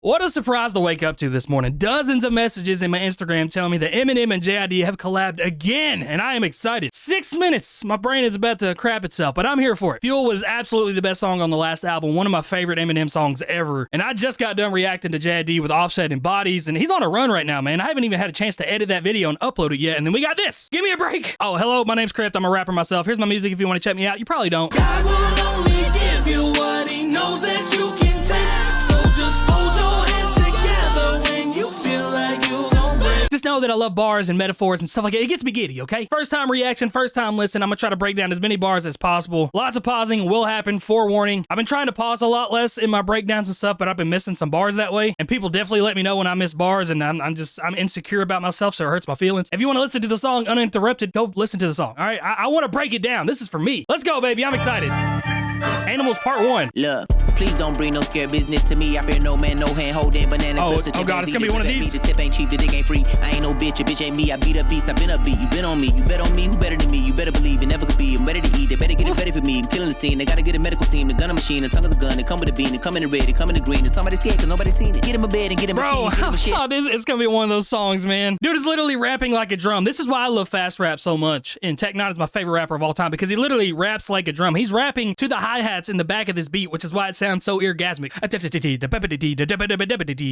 What a surprise to wake up to this morning. Dozens of messages in my Instagram telling me that Eminem and J.I.D have collabed again, and I am excited. 6 minutes. My brain is about to crap itself, but I'm here for it. Fuel was absolutely the best song on the last album, one of my favorite Eminem songs ever, and I just got done reacting to J.I.D with Offset and Bodies, and he's on a run right now, man. I haven't even had a chance to edit that video and upload it yet, and then we got this. Give me a break. Oh, hello, my name's Crypt. I'm a rapper myself. Here's my music if you want to check me out. You probably don't. God will only give you what he knows that you can take, so just fold your hands together when you feel like you gon' break. Just know that I love bars and metaphors and stuff like that. It gets me giddy, okay? First time reaction, first time listen. I'm gonna try to break down as many bars as possible. Lots of pausing will happen, forewarning. I've been trying to pause a lot less in my breakdowns and stuff, but I've been missing some bars that way. And people definitely let me know when I miss bars, and I'm insecure about myself, so it hurts my feelings. If you want to listen to the song uninterrupted, go listen to the song, all right? I want to break it down. This is for me. Let's go, baby. I'm excited. Animals Part 1. Look, please don't bring no scare business to me. I fear no man, no hand holding banana clips. Oh God, it's gonna be one of these. The tip ain't cheap, the dick ain't free. I ain't no bitch, a bitch ain't me. I beat up beats, I been up beat. You been on me, you bet on me. Who better than me? You better believe it never could be. I'm ready to eat, they better get it ready for me. I'm killing the scene, they gotta get a medical team. The gun a machine, the tongue is a gun. They come with a bean, they come in the red, they come in the green. If somebody's scared, cause nobody's seen it. Get him a bed and get him a key, get him a shit. Oh, it's gonna be one of those songs, man. Dude is literally rapping like a drum. This is why I love fast rap so much. And Tech9 is my favorite rapper of all time because he literally raps like a drum. He's rapping to the hi-hats in the back of this beat, which is why it sounds so orgasmic.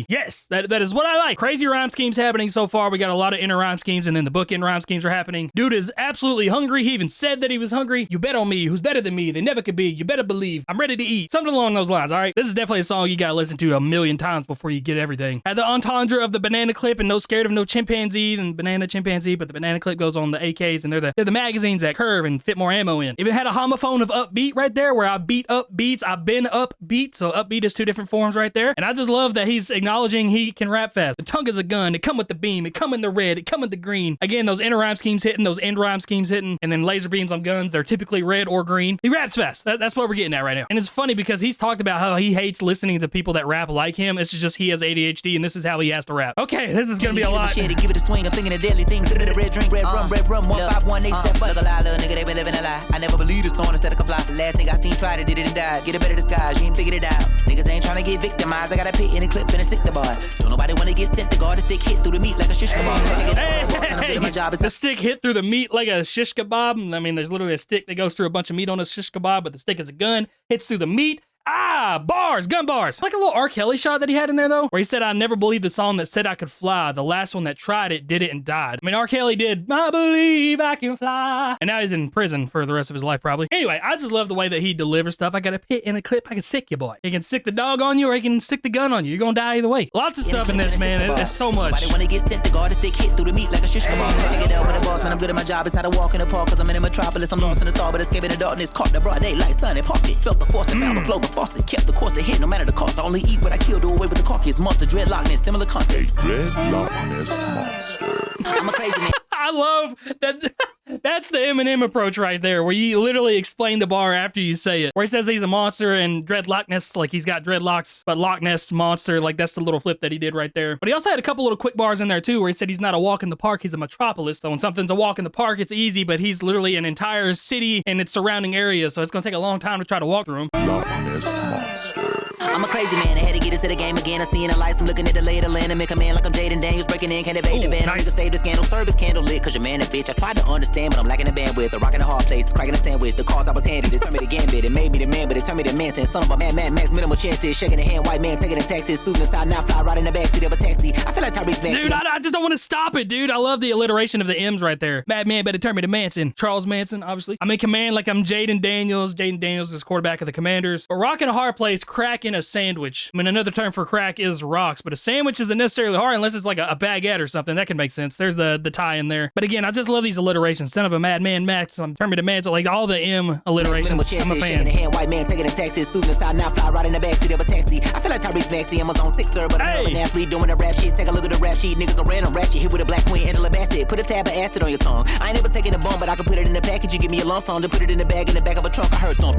Yes, that is what I like. Crazy rhyme schemes happening so far. We got a lot of inner rhyme schemes, and then the bookend rhyme schemes are happening. Dude is absolutely hungry. He even said that he was hungry. You bet on me. Who's better than me? They never could be. You better believe. I'm ready to eat. Something along those lines, all right? This is definitely a song you gotta listen to a million times before you get everything. Had the entendre of the banana clip and no scared of no chimpanzee and banana chimpanzee, but the banana clip goes on the AKs, and they're the magazines that curve and fit more ammo in. Even had a homophone of upbeat right there where I beat up beats. I've been upbeat, so upbeat is two different forms right there. And I just love that he's acknowledging he can rap fast. The tongue is a gun. It come with the beam. It come in the red. It come in the green. Again, those inner rhyme schemes hitting, those end rhyme schemes hitting, and then laser beams on guns. They're typically red or green. He raps fast. That's what we're getting at right now. And it's funny because he's talked about how he hates listening to people that rap like him. It's just he has ADHD, and this is how he has to rap. Okay, this is gonna be a lot. Give it a swing. I'm thinking of deadly things. Give it a red drink, red rum, 15187. Look a lie, little nigga, they been living a lie. I never believed a song instead of comply. The last nigga I seen tried it, did it and died. Get a better disguise, you ain't figured it out. Niggas ain't trying to get victimized. I got a pit in a clip, finna stick the bar. Don't nobody wanna get sent to guard. The stick hit through the meat like a shish kebab. The stick hit through the meat like a shish kebab. I mean, there's literally a stick that goes through a bunch of meat on a shish kebab, but the stick is a gun, hits through the meat. Ah, bars, gun bars. Like a little R. Kelly shot that he had in there, though, where he said, I never believed the song that said I could fly. The last one that tried it, did it, and died. I mean, R. Kelly did, I believe I can fly. And now he's in prison for the rest of his life, probably. Anyway, I just love the way that he delivers stuff. I got a pit in a clip. I can sick you, boy. He can sick the dog on you, or he can stick the gun on you. You're gonna die either way. Lots of stuff in this, man. It's so much. Nobody wanna get sent to guard. The stick hit through the meat like a shish kebab. Take it out with a boss, man. I'm good at my job. It's how to walk in the park, cause I'm in a metropolis. I'm lost in the thought, but escaping the darkness. Caught the broad daylight, sun and parked it. Felt the force and found the flow, but faucet. Kept the course hit, no matter the cost. I only eat what I kill, do away with the carcass. Monster, dreadlockness, similar concepts. Dreadlockness monster. I'm a crazy man. I love that. That's the Eminem approach right there, where you literally explain the bar after you say it. Where he says he's a monster and dreadlockness, like he's got dreadlocks, but Loch Ness monster, like that's the little flip that he did right there. But he also had a couple little quick bars in there too, where he said he's not a walk in the park, he's a metropolis. So when something's a walk in the park, it's easy, but he's literally an entire city and its surrounding areas, so it's gonna take a long time to try to walk through them. Loch Ness monster. I'm a crazy man, I had to get into the game again. I'm seeing the lights, I'm looking at the lay of the land and make a man like I'm JID Daniels breaking in, can't evade the van. Nice. I'm to save the scandal, service candle lit, cause your man a bitch. I tried to understand, but I'm lacking the bandwidth. A rock in a hard place, cracking a sandwich. The cards I was handed, it turned me to gambit. It made me the man, but it turned me to man. Saying son of a man, max, minimal chances. Shaking the hand, white man, taking the taxi. Suit and tie, now fly right in the backseat of a taxi. I feel like Tyrese Manson. Dude, I just don't want to stop it, dude. I love the alliteration of the M's right there. Madman better turn me to Manson. Charles Manson, obviously. I'm in command like I'm Jaden Daniels. Jaden Daniels is quarterback of the Commanders. But rocking a hard place, cracking a sandwich. I mean, another term for crack is rocks, but a sandwich isn't necessarily hard unless it's like a baguette or something. That can make sense. There's the tie in there. But again, I just love these alliterations. Son of a madman, Max. I'm turn me to Manson. Like all the M alliterations. I'm a fan. Shaking the hand, white man, taking a taxi. Suit and tie, now fly right in the backseat of a taxi. I feel like Tyrese Maxey, I'm on 6, sir, but I'm an athlete doing the rap shit. Take a look at the rap sheet. Niggas are random rat shit. Hit with a black queen, Angela Bassett. Put a tab of acid on your tongue. I ain't never taking a bump, but I can put it in the package. You give me a lump song to put it in the bag of a trunk. I heard thump,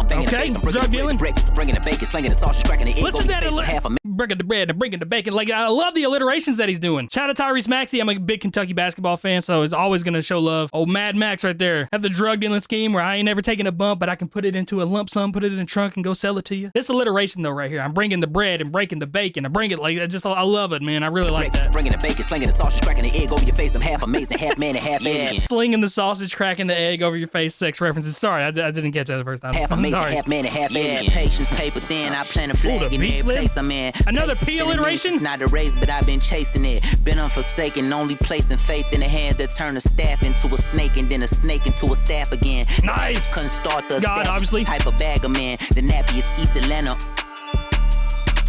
banging the bass. I'm drug dealing. Breakfast, bringing the bacon, slinging the sausage, cracking the egg. Listen to that breaking the bread and breaking the bacon. Like, I love the alliterations that he's doing. Shout out Tyrese Maxey. I'm a big Kentucky basketball fan, so he's always going to show love. Oh, Mad Max right there. Have the drug dealing scheme where I ain't never taking a bump, but I can put it into a lump sum, put it in a trunk, and go sell it to you. This alliteration, though, right here. I'm bringing the bread and breaking the bacon. I bring it like, I love it, man. I really like that. Bringing the bacon, slinging the sausage, cracking the egg over your face. I'm half amazing, half man, and half alien. Slinging the sausage, cracking the egg over your face, sex references. Sorry, I didn't catch that the first time. Half amazing, half man, and half alien. Patience, paper thin. I plant a flag in every place I'm in. Another P alliteration? It's not a race, but I've been chasing it. Been unforsaken, only placing faith in the hands that turn a staff into a snake and then a snake into a staff again. Nice. Couldn't start the God, obviously. Type of bag of man. The nappy is East Atlanta.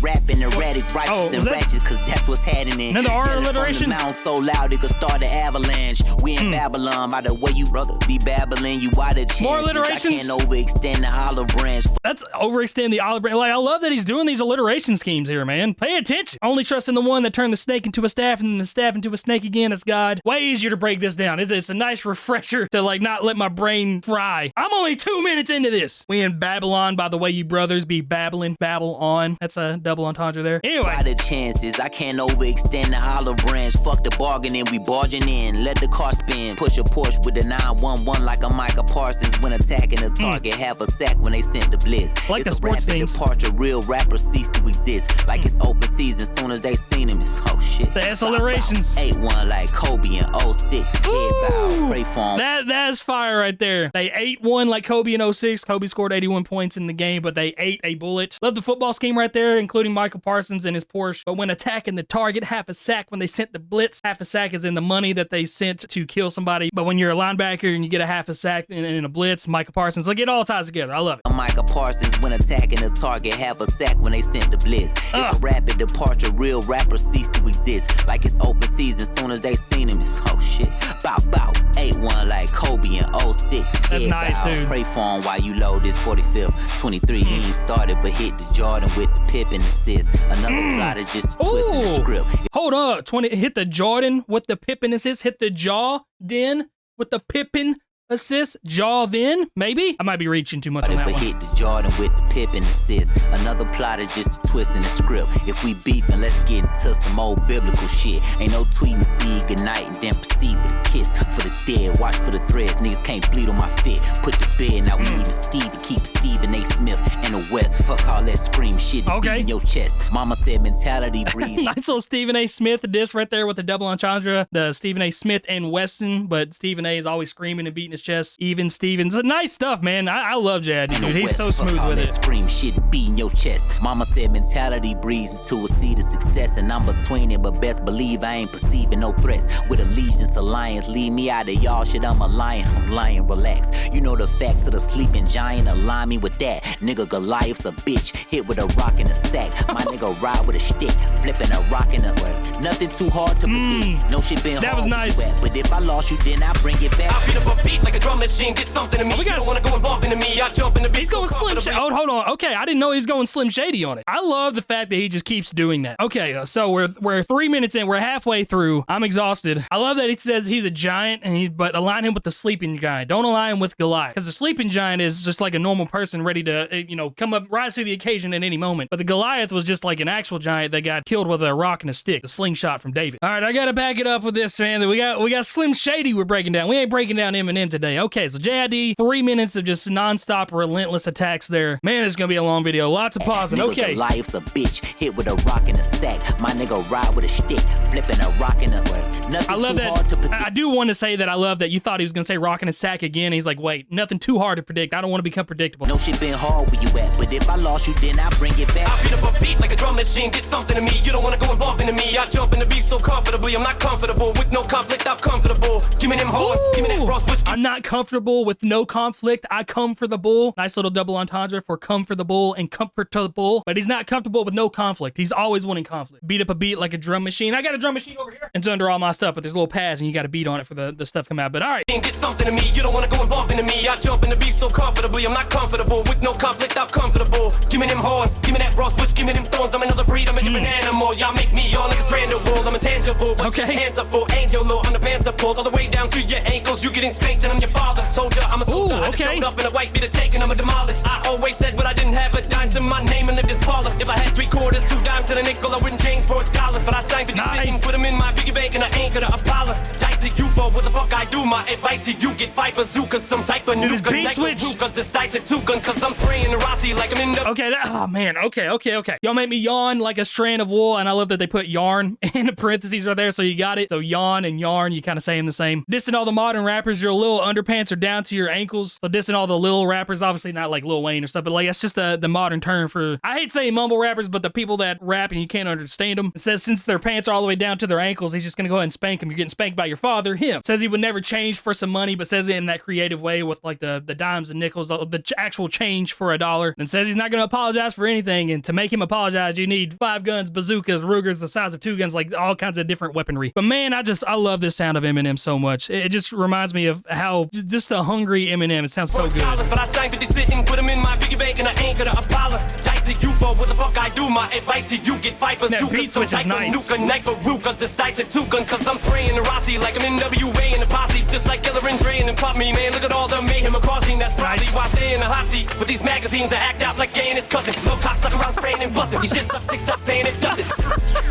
Rapping erratic, righteous and ratchet, cause that's what's happening. Another R alliteration? Mountain so loud it could start an avalanche. We in Babylon, by the way you brother be babbling, you out of chances. More alliterations? I can't overextend the olive branch. That's overextend the olive branch. Like, I love that he's doing these alliteration schemes here, man. Pay attention. Only trust in the one that turned the snake into a staff and then the staff into a snake again. It's God. Way easier to break this down. It's a nice refresher to like not let my brain fry. I'm only 2 minutes into this. We in Babylon, by the way you brothers be babbling, babble on. That's a double entendre there. Anyway. By the chances, I can't overextend the olive branch. Fuck the bargaining, we barging in. Let the car spin. Push a Porsche with a 911 like a Micah Parsons when attacking a target. Have a sack when they sent the blitz. Like it's the sports rapid teams. Departure, real rappers cease to exist. Like it's open season, soon as they seen him, it's oh shit. The S alliterations. 8-1 like Kobe in 06. Head bow, pray for him. That's fire right there. They 8-1 like Kobe in 06. Kobe scored 81 points in the game, but they ate a bullet. Love the football scheme right there, including Michael Parsons and his Porsche. But when attacking the target, half a sack when they sent the blitz. Half a sack is in the money that they sent to kill somebody. But when you're a linebacker and you get a half a sack in a blitz, Michael Parsons, like it all ties together. I love it. Michael Parsons when attacking the target, have a sack when they sent the blitz. It's a rapid departure, real rappers cease to exist. Like it's open season, soon as they seen him, it's oh shit. Bow, 8-1 like Kobe in 06. That's nice, dude. Pray for him while you load this 45th. 23, he ain't started, but hit the Jordan with the pip and assist. Another plot is just twisting the script. Hold up, 20, hit the Jordan with the Pippen assist, hit the jaw, then with the Pippen assist, jaw then, maybe? I might be reaching too much on that one. Hit the Jordan with the pip and assist. Another plot is just twisting the script. If we beefing, let's get into some old biblical shit. Ain't no tweeting, see goodnight and then proceed with a kiss. For the dead, watch for the threads. Niggas can't bleed on my fit. Put the bed, now we even Stevie. Keep Stephen A. Smith and the West. Fuck all that scream shit beat in your chest. Mama said mentality breeds. Nice little Stephen A. Smith diss right there with the double entendre. The Stephen A. Smith and Weston, but Stephen A. is always screaming and beating his chest. Even Stevens. Nice stuff, man. I love JID, dude. He's so smooth with it. Scream shit and beat in your chest. Mama said mentality breeds into a seed of success, and I'm between it, but best believe I ain't perceiving no threats. With allegiance, alliance, leave me out of y'all shit. I'm a lion, I'm lying, relax. You know the facts of the sleeping giant, align me with that. Nigga Goliath's a bitch, hit with a rock in a sack. My nigga ride with a stick, flipping a rock in a way. Nothing too hard to predict. No shit been hard. That was nice. But if I lost you, then I bring it back. I beat up a beat like a drum machine, get something to me. We got don't wanna go and bump into me. I jump in the beat. He's going Slim Shady. Oh, hold on. Okay, I didn't know he was going Slim Shady on it. I love the fact that he just keeps doing that. Okay, so we're 3 minutes in. We're halfway through. I'm exhausted. I love that he says he's a giant, but align him with the sleeping giant. Don't align him with Goliath, because the sleeping giant is just like a normal person ready to, come up, rise to the occasion at any moment. But the Goliath was just like an actual giant that got killed with a rock and a stick, the slingshot from David. All right, I gotta back it up with this, man. We got Slim Shady we're breaking down. We ain't breaking down Eminem today. Okay, so JID, 3 minutes of just nonstop, relentless attacks there. Man, it's gonna be a long video. Lots of pausing. Okay. Goliath's a bitch, hit with a rock in a sack. My nigga ride with a stick, flipping a rock in a way. Nothing I love too that. hard to predict. I do want to say that I love that you thought he was gonna say rock in a sack again. He's like, wait, nothing too hard to predict. I don't want to become predictable. No shit been hard where you at, but if I lost you, then I bring it back. I beat up a beat like a drum machine, get something to me. You don't wanna go and bump into me. I jump in the beat so comfortably. I'm not comfortable with no conflict. I'm comfortable. Give me them horns, give me that Ross whiskey. I'm not comfortable with no conflict. I come for the bull. Nice little double entendre for come for the bull and comfort to the bull. But he's not comfortable with no conflict. He's always wanting conflict. Beat up a beat like a drum machine. I got a drum machine over here. It's under all my stuff, but there's little pads and you got to beat on it for the stuff come out. But all right. Get something to me, you don't wanna go and bump into me. I jump in the beef so comfortably, I'm not comfortable with no conflict, I'm comfortable. Give me them horns, give me that rose bush, give me them thorns. I'm another breed, I'm a different animal. Y'all make me all like a strand of wool, I'm intangible. What your hands up for, angel low, I'm the pants up pulled all the way down to your ankles. You getting spanked and I'm your father. Soldier, I'm a soldier. I just showed up in a white beater taking, I'm a demolish. I always said what I didn't have a dime to my name and lived this parlor. If I had 3 quarters, 2 dimes and a nickel, I wouldn't change for $1. But I signed 50 cents, put them in my piggy bank and I ain't gonna apologize to you for what the fuck I do. My advice to you, get 5 bazookas, some type of nuke, decisive 2 guns, cause I'm spraying the Rossi like I'm in the... Okay, oh man, okay. Y'all make me yawn like a strand of wool, and I love that they put yarn in the parentheses right there, so you got it. So yawn and yarn, you kind of say them the same. Dissing all the modern rappers, your little underpants are down to your ankles. So dissing all the little rappers, obviously not like Lil Wayne or stuff, but like that's just the modern term for, I hate saying mumble rappers, but the people that rap and you can't understand them. It says since their pants are all the way down to their ankles, he's just gonna go ahead and spank them. You're getting spanked by your father, him. Says he would never change for some money, but says it in that creative way with like the dimes and nickels, the actual change for $1. And says he's not gonna apologize for anything, and to make him apologize, you need 5 guns, bazookas, Rugers the size of 2 guns, like all kinds of different weaponry. But man, I love this sound of Eminem so much. It just reminds me of how just the hungry Eminem. It sounds so good. But I signed 50 sitting, put them in my piggy bank and I ain't gonna apologize to you for what the fuck I do. My advice to you, get 5 bazookas, some type of nuke, a knife, a ruka, decisive 2 guns, cause I'm spraying the Rossi like I'm in NWA in the posse, just like Killer and Dre and Pop Me, man. Look at all the mayhem across me, that's probably why I stay in the hot seat. With these magazines, I act out like gay and his cousin. No cocksucker around spraying and busting. He shits up, sticks up, saying it doesn't.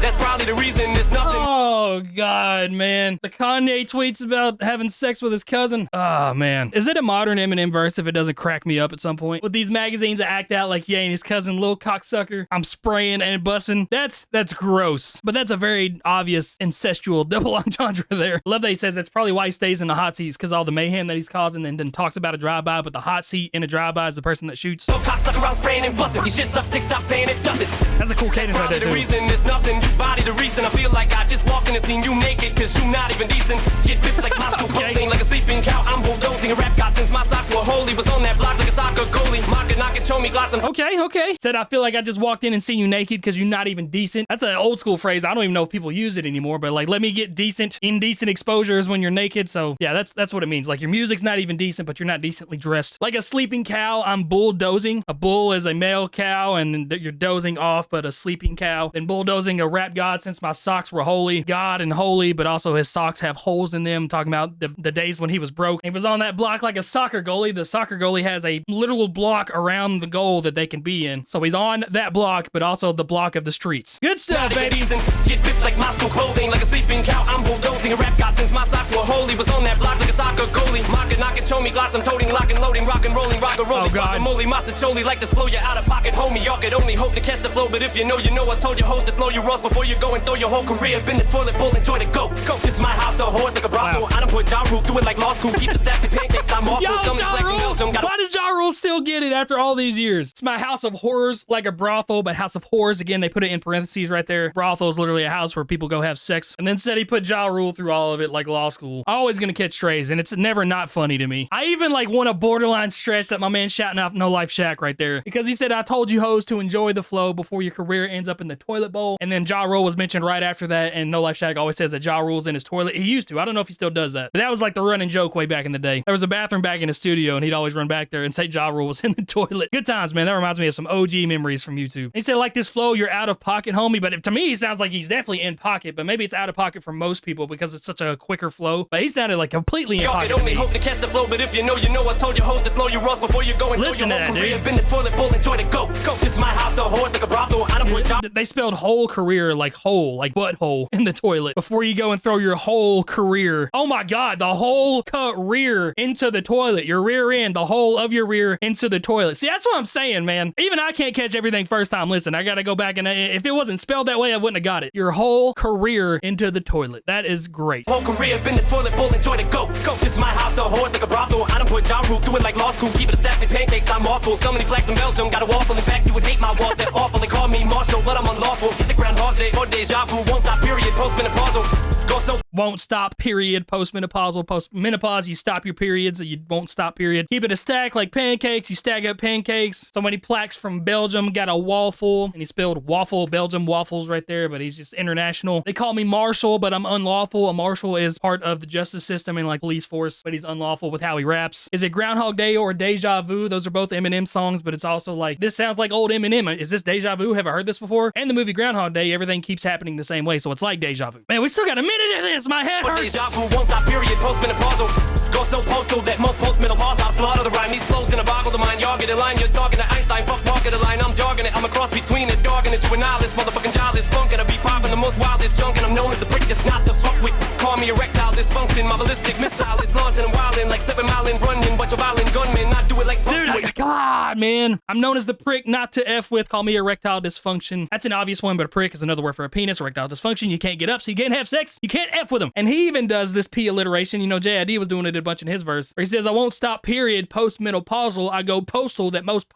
That's probably the reason there's nothing. Oh, God, man. The Kanye tweets about having sex with his cousin. Oh, man. Is it a modern Eminem verse if it doesn't crack me up at some point? With these magazines, I act out like, yeah, and his cousin, little cocksucker. I'm spraying and busting. That's gross. But that's a very obvious incestual double entendre there. Love that he says that's probably why he stays in the hot seats, because all the mayhem that he's causing, and then talks about a drive-by, but the hot seat in a drive-by is the person that shoots. No cocksucker around spraying and busting. He shits up, sticks up, saying it doesn't. That's a cool cadence right there, too. The reason there's nothing, you body the reason. I feel like I just walked in and seen you naked, cause you not even decent. Get ripped like Moscow clothing, like a sleeping cow. I'm bulldozing a rap god since my socks were holy. Was on that block like a soccer goalie. Mocking, knocking, show me glass. Okay. Said I feel like I just walked in and seen you naked because you're not even decent. That's an old school phrase. I don't even know if people use it anymore, but like, let me get decent, indecent exposures when you're naked. So yeah, that's what it means. Like your music's not even decent, but you're not decently dressed. Like a sleeping cow, I'm bulldozing. A bull is a male cow and you're dozing off, but a sleeping cow. And bulldozing a rap god since my socks were holy. God and holy, but also his socks have holes in them. Talking about the days when he was broke. He was on that block like a soccer goalie. The soccer goalie has a literal block around the goal that they can be in. So he's on that block, but also the block of the streets. Good stuff, baby. Get ripped like Moscow clothing, like a sleeping cow. I'm bulldozing a rap god since my socks were holy. Was on that block like a soccer goalie. Mocking, knocking, show me glass. I'm toting, locking, loading, rockin', rolling, rock-a-rolling, guacamole, massacholi, like to slow you out of pocket, homie. Y'all could only hope to catch the flow, but if you know, I told your host to slow your roast before you go and throw your whole career. Been the toilet bowl, enjoy the go. This is my house, a horse like a brothel. I done put Ja Rule through it like law school. Keep the stack of pancakes, I'm off. Yo, Ja Rule! Why does Ja Rule still get it after all these years? It's my house of horrors like a brothel, but house of whores, again, they put it in parentheses right there. Brothel is literally a house where people go have sex. And then said he put Ja Rule through all of it like law school. Always gonna catch strays, and it's never not funny to me. I even like want a borderline stretch that my man shouting out No Life Shack right there. Because he said, I told you hoes to enjoy the flow before your career ends up in the toilet bowl. And then Ja Rule was mentioned right after that, and No Life Shack always says that Ja Rule's in his toilet. He used to. I don't know if he still does that. But that was like the running joke way back in the day. There was a bathroom back in the studio, and he'd always run back there and say Ja Rule was in the toilet. Good times, man. That reminds me of some OG memories from YouTube. He said, like this flow, you're out of pocket, homie. But to me, he sounds like he's definitely in pocket, but maybe it's out of pocket for most people because it's such a quicker flow. But he sounded like completely in pocket. Y'all could only hope to catch the flow, but if you know, I told your host to slow your roast before you go and listen throw your to whole that, career. dude. Been the toilet bowl, enjoy the go. This is my house, a horse like a brothel. I done put Ja. They spelled whole career like hole, like butthole in the toilet before you go and throw your whole career. Oh my God, the whole career into the toilet. Your rear end, the whole of your rear into the toilet. See, that's what I'm saying, man. Even I can't catch everything first time. Listen, I gotta go back and if it wasn't spelled that way, I wouldn't have got it. Your whole career into the toilet. That is great. Whole career, been the toilet bowl, enjoy the go. This is my house, a horse like a brothel. I done put Ja Rule through it like law school. Keep it a stack of pancakes, I'm awful. So many flags in Belgium, got a waffle. In fact, you would hate my walls, they're awful. They call me Marshall, but I'm unlawful. Is it Groundhog's Day or deja vu? Won't stop, period, postmenopausal. Go so Won't stop, period. Postmenopausal, postmenopause, you stop your periods, you won't stop, period. Keep it a stack like pancakes, you stack up pancakes. So many plaques from Belgium, got a waffle, and he spelled waffle, Belgium, waffles right there, but he's just international. They call me Marshall, but I'm unlawful. A marshal is part of the justice system and like police force, but he's unlawful with how he raps. Is it Groundhog Day or Deja Vu? Those are both Eminem songs, but it's also like, this sounds like old Eminem. Is this Deja Vu? Have I heard this before? And the movie Groundhog Day, everything keeps happening the same way, so it's like Deja Vu. Man, we still got a minute of this. My head hurts. deja vu won't stop, period. Postmenopausal. Go so postal that most postmenopause I'll slaughter the rhyme. These flows gonna boggle the mind. Y'all get a line, you're talking to Einstein. Fuck walking the line, I'm jogging it. I'm a cross between a dog and a juvenilist. Motherfucking childish funk, and I be popping the most wildest junk, and I'm known as the prick that's not the fuck with. Call me erectile dysfunction. My ballistic missile is launching and wildin' like 7 Mile and running. Bunch of violent gunmen, not do it like fuck. Dude, God, man. I'm known as the prick not to F with. Call me erectile dysfunction. That's an obvious one, but a prick is another word for a penis. Erectile dysfunction. You can't get up, so you can't have sex. You can't F with them. And he even does this P alliteration. You know, JID was doing it a bunch in his verse, where he says, I won't stop, period. Postmenopausal. I go postal that most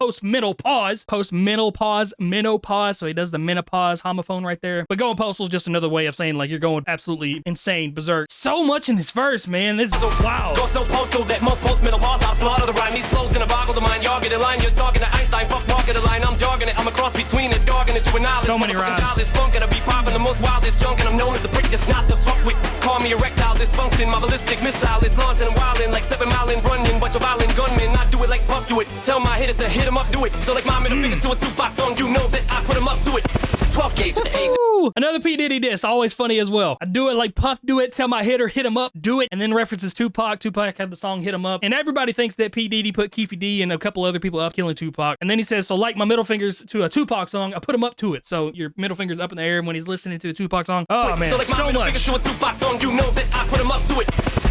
postmenopause. Menopause. So he does the menopause homophone right there. But going postal is just another way of saying like you're going absolutely insane, berserk. So much in this verse, man. This is wow. Go so postal that most postmenopause I'll slaughter the rhyme. These flows gonna boggle the mind. Y'all get a line, you're talking to Einstein. Fuck walking the line, I'm jogging it. I'm a cross between a dog and a juvenile. So many rhymes. Childish funk, and I be popping the most wildest junk, and I'm known as the prick that's not the fuck with. Call me erectile dysfunction. My ballistic missile is launching and wildin' like 7 Mile and running. Bunch of violent gunmen, not do it like Puff do it. Tell my hitters to hit 'em up, do it. So like my middle fingers to a Tupac song, you know that I put 'em up to it. 12 gauge to the age. Ooh, another P. Diddy diss, always funny as well. I do it like Puff do it, tell my hitter, hit him up, do it, and then references Tupac. Tupac had the song Hit 'em Up, and everybody thinks that P. Diddy put Keefy D and a couple other people up killing Tupac. And then he says, so like my middle fingers to a Tupac song, I put him up to it. So your middle finger's up in the air when he's listening to a Tupac song. Oh man, so like my so middle much. fingers to a Tupac song, you know that I put 'em up to it.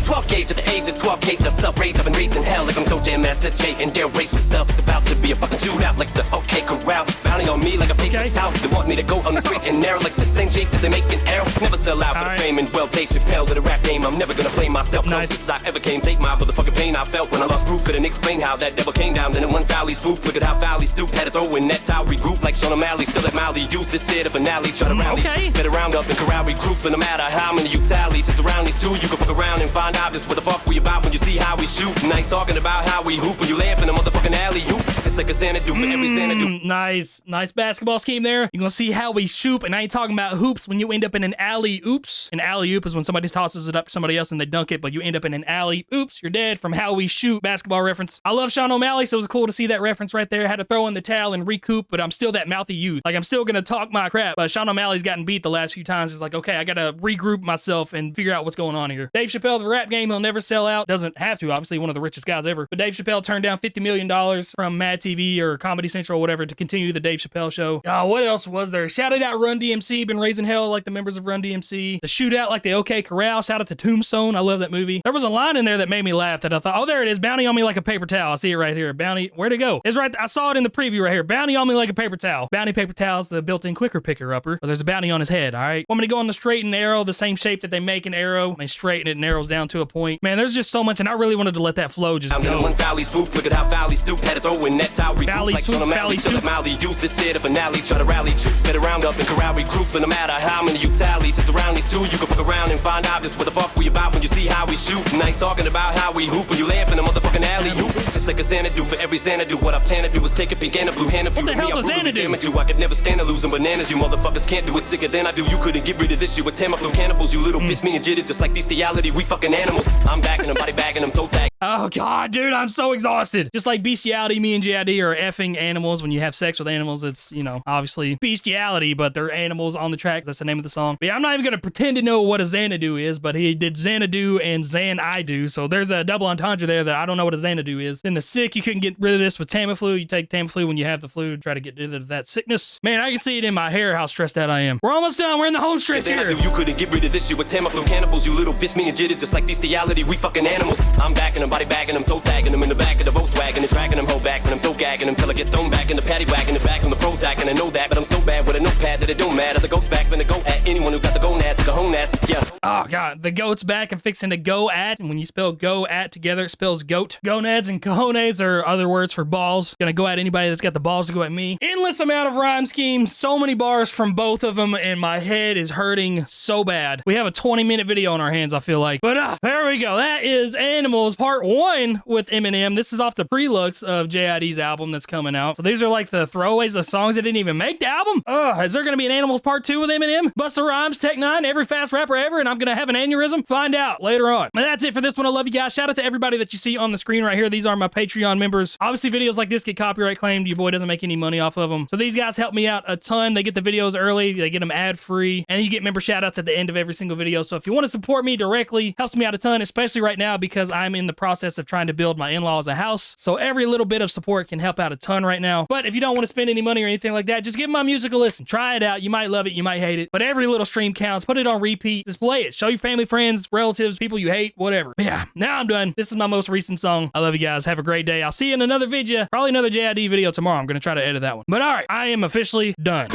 12 gauge at the age of 12 case of self-rage. I've been raising hell like I'm Toe Jam Master J, and dare race yourself. It's about to be a fucking shootout like the OK Corral. Bounty on me like a paper towel. They want me to go on the straight and narrow like the same shape that they make an arrow. Never sell out for the fame and well Dave Chappelle to the rap game. I'm never gonna play myself. Nice. Closest I ever came. Take my motherfucking pain I felt when I lost proof. Couldn't explain how that devil came down. Then in one foul he swooped. Look at how foul he stooped. Had to throw in that towel. Regroup like Sean O'Malley. Still at Mally. Use this shit a finale. Try to rally. Okay. Fit around up and corral recruits. And no matter how many you tally to surround these two, you can fuck around and find out just what the fuck we about when you see how we shoot. And I ain't talking about how we hoop when you lay up in the motherfucking alley hoops. It's like a Xanadu for every Xanadu. Nice basketball scheme there. You're gonna see how we shoot, and I ain't talking about hoops when you end up in an alley oops. An alley oop is when somebody tosses it up to somebody else and they dunk it, but you end up in an alley oops. You're dead from How We Shoot basketball reference. I love Sean O'Malley, so it was cool to see that reference right there. Had to throw in the towel and recoup, but I'm still that mouthy youth. Like I'm still gonna talk my crap, but Sean O'Malley's gotten beat the last few times. It's like, okay, I gotta regroup myself and figure out what's going on here. Dave Chappelle, the rap game, he'll never sell out. Doesn't have to, obviously one of the richest guys ever. But Dave Chappelle turned down $50 million from Mad TV or Comedy Central or whatever to continue the Dave Chappelle show. What else was there? Shouted out Run DMC, been raising hell like the members of Run DMC. The shootout like the OK Corral. Shout out to Tombstone. I love that movie. There was a line in there that made me laugh that I thought, oh, there it is. Bounty on me like a paper towel. I see it right here. Bounty, where'd it go? It's right. I saw it in the preview right here. Bounty on me like a paper towel. Bounty paper towel's the built-in quicker picker upper. But there's a bounty on his head, all right? Want me to go on the straight and arrow, the same shape that they make an arrow. They straighten it and arrows down to a point. Man, there's just so much, and I really wanted to let that flow just go. One foul he swooped. Look at how foul he stooped. Had to throw in that towel. Foul he swooped, foul he stooped. Use this shit a finale. Try to rally troops. Fit around up and corral recruits. And no matter how many you tally to surround these two, you can fuck around and find out just what the fuck we about when you see how we shoot. And I ain't talking about how we hoop when you lay up in the motherfucking alley hoops. It's like a Xanadu for every Xanadu. What I plan to do is take a pink and a blue hand. If you What the with me, hell I does brutally Xanadu? damage you. I could never stand to losing bananas. You motherfuckers can't do it sicker than I do. You couldn't get rid of this shit with Tamiflu cannibals. You little bitch, me and JID, just like bestiality. We fucking animals. I'm backing them, body bagging them, toe tag. Oh god, dude, I'm so exhausted. Just like bestiality, me and JID are effing animals. When you have sex with animals, it's, you know, obviously bestiality, but they're animals on the track. That's the name of the song. But yeah, I'm not even gonna pretend to know what a Xanadu is, but he did Xanadu and Xan-I-Do. So there's a double entendre there that I don't know what a Xanadu is. In the sick, you couldn't get rid of this with Tamiflu. You take Tamiflu when you have the flu, try to get rid of that sickness. Man, I can see it in my hair how stressed out I am. We're almost done. We're in the home stretch here. You couldn't get rid of this shit with Tamiflu cannibals. You little bitch, me and JID, just like bestiality. We fucking animals. I'm backing them. them, body bagging them, toe tagging them in the back of the Volkswagen and tracking them whole backs and I'm toe gagging them till I get thrown back in the paddy wagon, the back on the Prozac and I know that, but I'm so bad with a notepad that it don't matter. The goat's back, finna go at anyone who got the gonads, cajonas, yeah. Oh god, the goat's back and fixing to go at, and when you spell go at together, it spells goat. Gonads and cojones are other words for balls. Gonna go at anybody that's got the balls to go at me. Endless amount of rhyme schemes, so many bars from both of them, and my head is hurting so bad. We have a 20-minute video on our hands, I feel like. But there we go. That is Animals Part 1 with Eminem. This is off the pre-looks of JID's album that's coming out. So these are like the throwaways, the songs that didn't even make the album. Is there gonna be an Animals Part 2 with Eminem? Busta Rhymes, Tech-9, every fast rapper ever, and I'm gonna have an aneurysm? Find out later on. But that's it for this one. I love you guys. Shout out to everybody that you see on the screen right here. These are my Patreon members. Obviously, videos like this get copyright claimed. Your boy doesn't make any money off of them. So these guys help me out a ton. They get the videos early. They get them ad-free. And you get member shout-outs at the end of every single video. So if you want to support me directly, helps me out a ton, especially right now because I'm in the process of trying to build my in-laws a house. So every little bit of support can help out a ton right now. But if you don't want to spend any money or anything like that, just give my music a listen. Try it out. You might love it. You might hate it. But every little stream counts. Put it on repeat. Just play it. Show your family, friends, relatives, people you hate, whatever. But yeah, now I'm done. This is my most recent song. I love you guys. Have a great day. I'll see you in another video. Probably another JID video tomorrow. I'm going to try to edit that one. But all right, I am officially done.